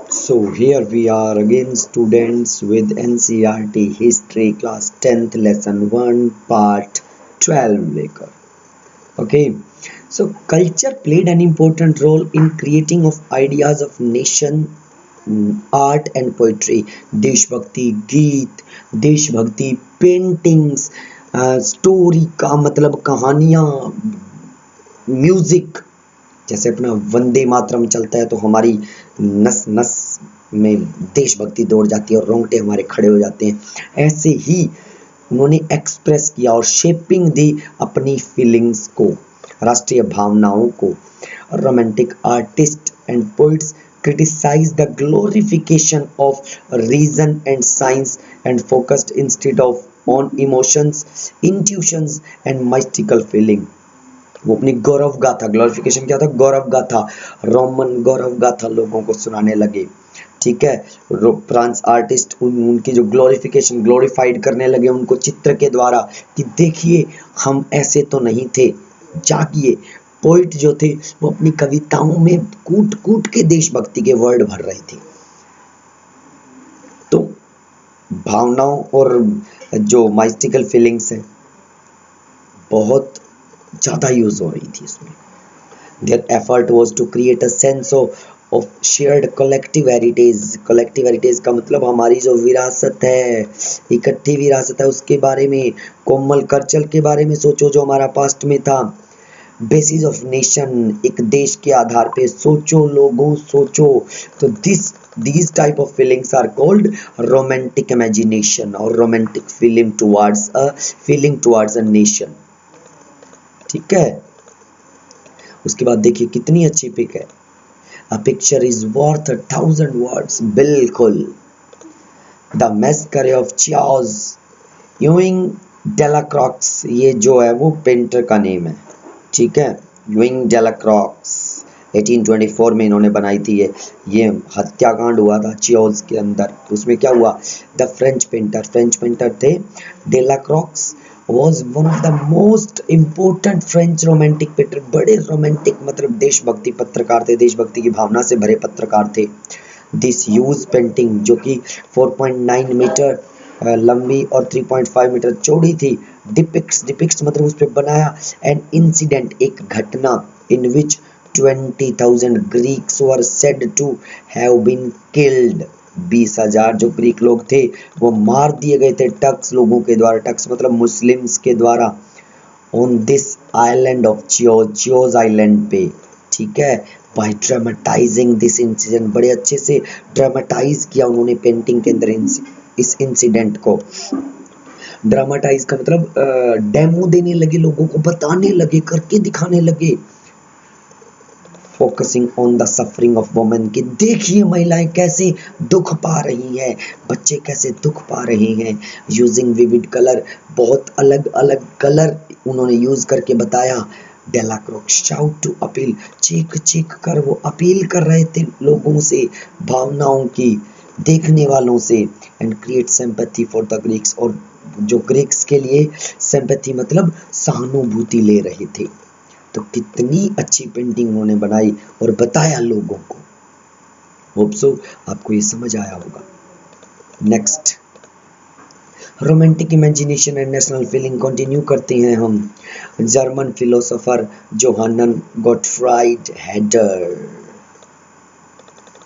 So here we are again, students, with NCERT History Class 10th Lesson 1 Part 12 लेकर. Okay, so culture played an important role in creating of ideas of nation, art and poetry. देशभक्ति गीत, देशभक्ति paintings, story का मतलब कहानियाँ, music. जैसे अपना वंदे मातरम चलता है तो हमारी नस नस में देशभक्ति दौड़ जाती है और रोंगटे हमारे खड़े हो जाते हैं. ऐसे ही उन्होंने एक्सप्रेस किया और शेपिंग दी अपनी फीलिंग्स को, राष्ट्रीय भावनाओं को. Romantic artist and poets criticize the glorification of reason and science and focused instead of on emotions, intuitions and mystical feeling. वो अपनी गौरव गाथा, ग्लोरिफिकेशन क्या था, गौरव गाथा, रोमन गौरव गाथा लोगों को सुनाने लगे. ठीक है, फ्रांस आर्टिस्ट उनकी जो ग्लोरिफिकेशन, ग्लोरीफाइड करने लगे उनको चित्र के द्वारा कि देखिए हम ऐसे तो नहीं थे, जागिए. पोइट जो थे वो अपनी कविताओं में कूट कूट के देशभक्ति के वर्ड भर रहे थे. तो भावनाओं और जो माइस्टिकल फीलिंग्स है बहुत ज़्यादा यूज हो रही थी इसमें. Their effort was to create a sense of shared collective heritage. Collective heritage का मतलब हमारी जो विरासत है, इकट्ठी विरासत है, उसके बारे में, कोमल कल्चर के बारे में सोचो जो हमारा पास्ट में था. बेसिस ऑफ नेशन, एक देश के आधार पे सोचो लोगों, सोचो. तो these type of feelings are called romantic imagination or romantic feeling towards a nation. ठीक है, उसके बाद देखिए कितनी अच्छी पिक है. A picture is worth 1,000 words. बिल्कुल. The Masquerade of Chaos, यूइंग डेलाक्रॉक्स, ये जो है वो पेंटर का नेम है. ठीक है, यूइंग डेलाक्रॉक्स 1824 में इन्होंने बनाई थी. ये हत्याकांड हुआ था चियोज के अंदर. उसमें क्या हुआ, द फ्रेंच पेंटर थे डेलाक्रॉक्स was one of the most important French romantic painter. बड़े रोमांटिक मतलब देशभक्ति पत्रकार थे, देशभक्ति की भावना से भरे पत्रकार थे. दिस यूज पेंटिंग जो कि 4.9 मीटर लंबी और 3.5 मीटर चौड़ी थी. डिपिक्ट्स मतलब उस पर बनाया एन इंसिडेंट, एक घटना, in which 20,000 Greeks were said to have been killed. 20,000 जो ग्रीक लोग थे वो मार दिए गए थे टक्स लोगों के द्वारा. टक्स मतलब मुस्लिम्स के द्वारा. On this island of Chios island पे. ठीक है, बाय ड्रामेटाइजिंग दिस इंसिडेंट, बड़े अच्छे से ड्रामेटाइज किया उन्होंने पेंटिंग के अंदर इस इंसिडेंट को. ड्रामेटाइज का मतलब डेमो देने लगे, लोगों को बताने लगे, करके दिखाने लगे. Focusing on the suffering of women, कि देखिए महिलाएं कैसे दुख पा रही हैं, बच्चे कैसे दुख पा रहे हैं. यूजिंग विविड कलर, बहुत अलग अलग कलर उन्होंने यूज करके बताया. डेलाक्रॉक्स शाउट टू अपील, चीख कर वो अपील कर रहे थे लोगों से, भावनाओं की, देखने वालों से. And create sympathy for the Greeks, और जो ग्रीक्स के लिए सिंपैथी मतलब सहानुभूति ले रहे थे. तो कितनी अच्छी पेंटिंग उन्होंने बनाई और बताया लोगों को. होप सो आपको ये समझ आया होगा. Next, romantic imagination and national feeling continue करते हैं हम. German philosopher Johann Gottfried Herder.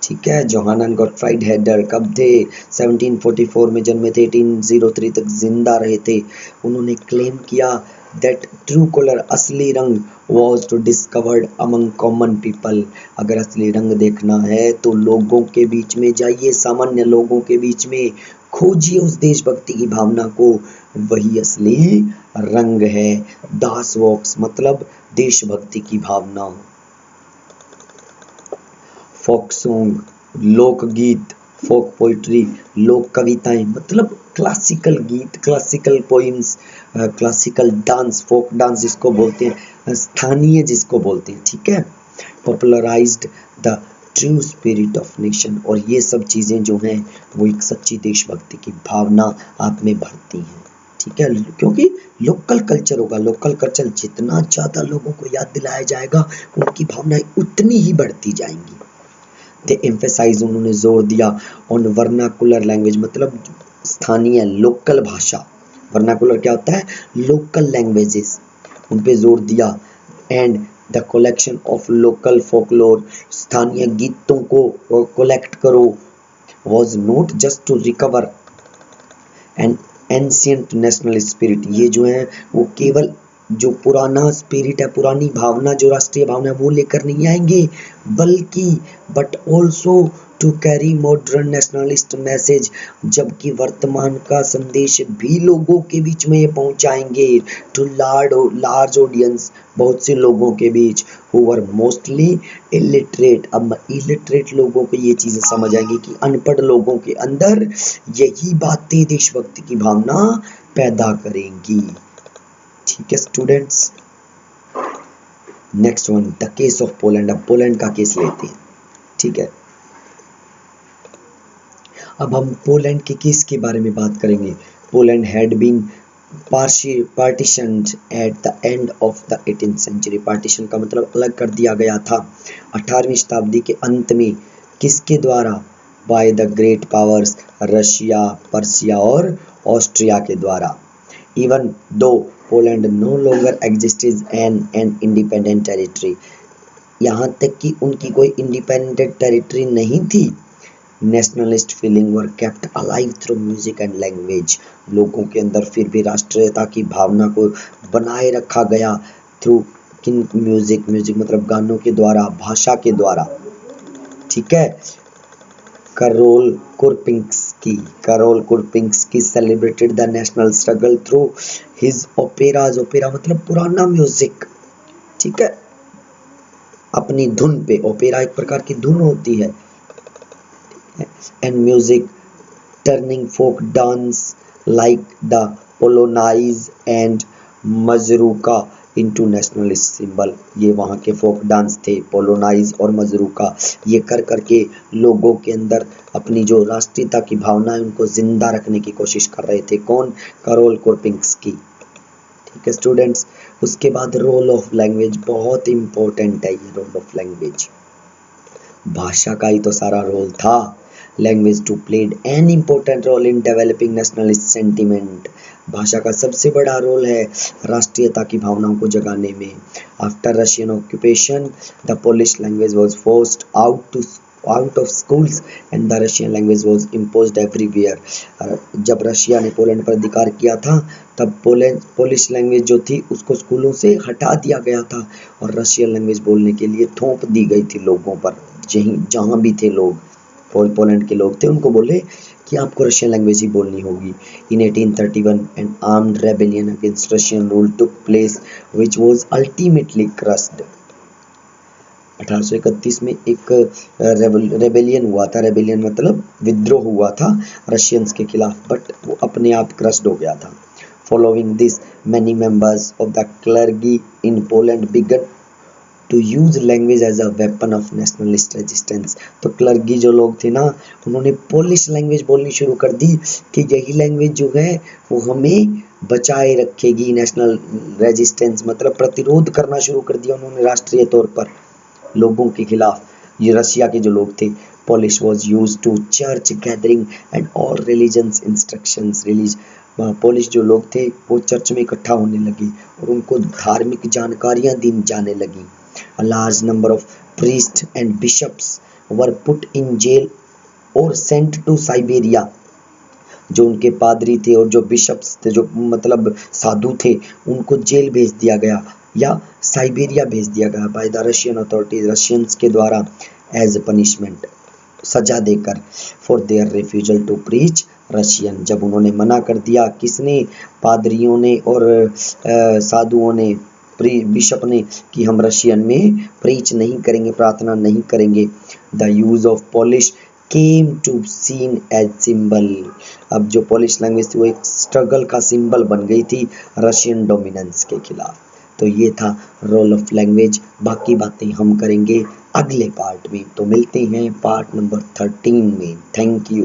ठीक है, जोहानन गॉटफ्राइड हेडर कब थे, 1744 में जन्मे थे, 1803 तक जिंदा रहे थे. उन्होंने क्लेम किया that true color, असली रंग, was to discovered among common people. अगर असली रंग देखना है तो लोगों के बीच में जाइए, सामान्य लोगों के बीच में खोजिए उस देशभक्ति की भावना को, वही असली रंग है. दास वॉक्स मतलब देशभक्ति की भावना. फोक सॉन्ग, लोकगीत, फोक पोइट्री, लोक कविताएं मतलब क्लासिकल गीत, classical poems, classical dance, folk dance जिसको बोलते हैं, स्थानीय जिसको बोलते हैं. ठीक है, popularized the true spirit of nation, और ये सब चीज़ें जो हैं वो एक सच्ची देशभक्ति की भावना आप में भरती हैं. ठीक है, क्योंकि लोकल कल्चर होगा, लोकल कल्चर जितना ज़्यादा लोगों को याद दिलाया जाएगा उनकी भावनाएं उतनी ही बढ़ती जाएंगी. दे एम्फेसाइज, उन्होंने जोर दिया ऑन वर्नाकुलर लैंग्वेज, मतलब स्थानीय लोकल भाषा। वर्नाकुलर क्या होता है? लोकल लैंग्वेजेस, उन पे जोर दिया। And the collection of local folklore, स्थानीय गीतों को कलेक्ट करो। Was not just to recover an ancient national spirit, ये जो है वो केवल जो पुराना स्पिरिट है, पुरानी भावना, जो राष्ट्रीय भावना है वो लेकर नहीं आएंगे, बल्कि but also to carry modern nationalist message, जबकि वर्तमान का संदेश भी लोगों के बीच में ये पहुंचाएंगे। टू लार्ज ऑडियंस, बहुत से लोगों के बीच, हु वर मोस्टली इलिटरेट। अब इलिटरेट लोगों को ये चीजें समझ आएंगी कि अनपढ़ लोगों के अंदर यही बातें देशभक्ति की भावना पैदा करेंगी। ठीक है students, next one, the case of Poland. अब पोलैंड का केस लेते हैं। ठीक है, अब हम पोलैंड के केस के बारे में बात करेंगे। Poland had been partitioned at the end of the 18th century। Partition का मतलब अलग कर दिया गया था 18वीं शताब्दी के अंत में। किसके द्वारा? By the great powers, Russia, Prussia और ऑस्ट्रिया के द्वारा। Even though Poland no longer existed an independent territory, यहाँ तक कि उनकी कोई इंडिपेंडेंट टेरिटरी नहीं थी। Nationalist feeling were kept alive through music and language, लोगों के अंदर फिर भी राष्ट्रीयता की भावना को बनाए रखा गया थ्रू किन? म्यूजिक मतलब गानों के द्वारा, भाषा के द्वारा। ठीक है, Karol Kurpinski celebrated the national struggle through his operas. Opera मतलब पुराना म्यूजिक। ठीक है, अपनी धुन पे, ओपेरा एक प्रकार की धुन होती है। And music, turning folk dance like the Polonaise and Mazurka into nationalist symbol। ये वहाँ के फोक डांस थे, पोलोनाइज और मजरूका, ये कर करके लोगों के अंदर अपनी जो राष्ट्रीयता की भावना है उनको जिंदा रखने की कोशिश कर रहे थे। कौन? करोल कुरपिंस्की। ठीक है स्टूडेंट्स, उसके बाद रोल ऑफ लैंग्वेज, बहुत इंपॉर्टेंट है ये रोल ऑफ लैंग्वेज। भाषा का ही तो सारा रोल था। Language too played an important role in developing nationalist sentiment, भाषा का सबसे बड़ा रोल है राष्ट्रीयता की भावनाओं को जगाने में। After Russian occupation the Polish language was forced out of schools and the Russian language was imposed everywhere. जब रशिया ने पोलैंड पर अधिकार किया था तब पोलिश लैंग्वेज जो थी उसको स्कूलों से हटा दिया गया था और रशियन लैंग्वेज बोलने के लिए थोप दी गई थी लोगों पर। जहाँ भी थे लोग, पोलैंड के लोग थे, उनको बोले कि आपको रशियन लैंग्वेज ही बोलनी होगी। इन 1831 N armed rebellion against Russian rule took place which was ultimately crossed. 1831 में एक रेबेलियन हुआ था। रेबेलियन मतलब विद्रोह हुआ था रशियंस के खिलाफ, बट वो अपने आप क्रस्ड हो गया था। Following this many members of the clergy in Poland began to use language as a weapon of nationalist resistance. तो क्लर्गी जो लोग थे ना, उन्होंने पोलिश लैंग्वेज बोलनी शुरू कर दी कि यही लैंग्वेज जो है वो हमें बचाए रखेगी। नेशनल रेजिस्टेंस मतलब प्रतिरोध करना शुरू कर दिया उन्होंने राष्ट्रीय तौर पर लोगों के खिलाफ। ये रशिया के जो लोग थे। Polish was use to church gathering and all religions instructions. Polish जो लोग थे वो चर्च में इकट्ठा होने लगे और उनको धार्मिक जानकारियां दी जाने लगी। A large number of priests and bishops were put in jail or sent to Siberia। जो उनके पादरी थे और जो बिशप्स थे, जो मतलब साधु थे, उनको जेल भेज दिया गया या साइबेरिया भेज दिया गया by the Russian authorities, Russians के द्वारा, एज पनिशमेंट, सजा देकर, for their refusal to preach Russian. जब उन्होंने मना कर दिया, किसने? पादरियों ने और साधुओं ने, बिशप ने, कि हम रशियन में प्रीच नहीं करेंगे, प्रार्थना नहीं करेंगे। The use of Polish came to seen as symbol. अब जो पोलिश लैंग्वेज थी वो एक स्ट्रगल का सिंबल बन गई थी रशियन डोमिनेंस के खिलाफ। तो ये था रोल ऑफ लैंग्वेज। बाकी बातें हम करेंगे अगले पार्ट में। तो मिलते हैं पार्ट नंबर 13 में। Thank you.